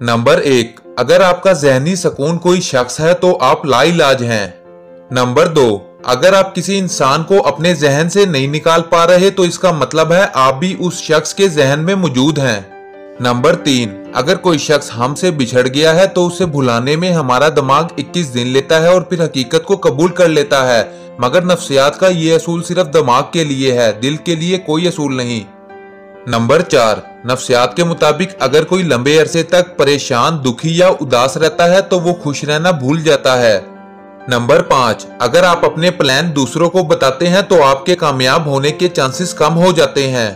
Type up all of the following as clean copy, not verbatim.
Number 1, अगर आपका ज़हनी सुकून कोई शख्स है तो आप लाइलाज हैं। नंबर 2, अगर आप किसी इंसान को अपने जहन से नहीं निकाल पा रहे तो इसका मतलब है आप भी उस शख्स के जहन में मौजूद हैं। नंबर 3, अगर कोई शख्स हमसे बिछड़ गया है तो उसे भुलाने में हमारा दिमाग 21 दिन लेता है और फिर हकीकत को कबूल कर लेता है, मगर नफ्सियात का ये असूल सिर्फ दिमाग के लिए है, दिल के लिए कोई असूल नहीं। नंबर 4, नफ्सियात के मुताबिक अगर कोई लंबे अरसे तक परेशान, दुखी या उदास रहता है तो वो खुश रहना भूल जाता है। नंबर 5, अगर आप अपने प्लान दूसरों को बताते हैं तो आपके कामयाब होने के चांसेस कम हो जाते हैं।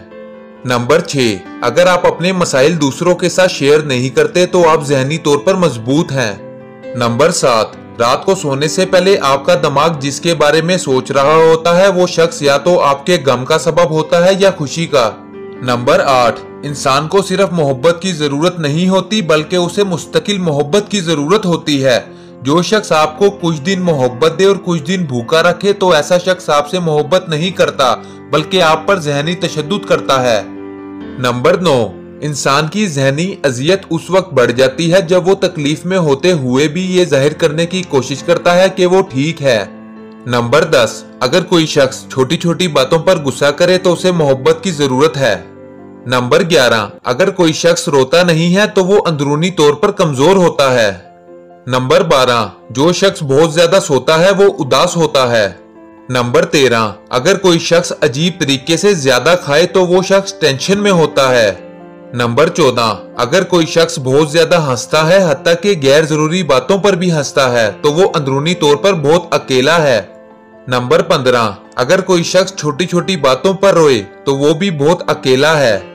नंबर 6, अगर आप अपने मसाइल दूसरों के साथ शेयर नहीं करते तो आप ज़हनी तौर पर मजबूत हैं। नंबर 7, रात को सोने से पहले आपका दिमाग जिसके बारे में सोच रहा होता है वो शख्स या तो आपके गम का सबब होता है या खुशी का। नंबर 8, इंसान को सिर्फ मोहब्बत की जरूरत नहीं होती बल्कि उसे मुस्तकिल मोहब्बत की जरूरत होती है। जो शख्स आपको कुछ दिन मोहब्बत दे और कुछ दिन भूखा रखे तो ऐसा शख्स आपसे मोहब्बत नहीं करता बल्कि आप पर ज़हनी तशद्दुद करता है। नंबर 9, इंसान की ज़हनी अजियत उस वक्त बढ़ जाती है जब वो तकलीफ में होते हुए भी ये जाहिर करने की कोशिश करता है कि वो ठीक है। नंबर 10, अगर कोई शख्स छोटी छोटी बातों पर गुस्सा करे तो उसे मोहब्बत की जरूरत है। नंबर 11, अगर कोई शख्स रोता नहीं है तो वो अंदरूनी तौर पर कमजोर होता है। नंबर 12, जो शख्स बहुत ज्यादा सोता है वो उदास होता है। नंबर 13, अगर कोई शख्स अजीब तरीके से ज्यादा खाए तो वो शख्स टेंशन में होता है। नंबर 14, अगर कोई शख्स बहुत ज्यादा हंसता है हत्ता कि गैर जरूरी बातों पर भी हंसता है तो वो अंदरूनी तौर पर बहुत अकेला है। नंबर 15, अगर कोई शख्स छोटी छोटी बातों पर रोए तो वो भी बहुत अकेला है।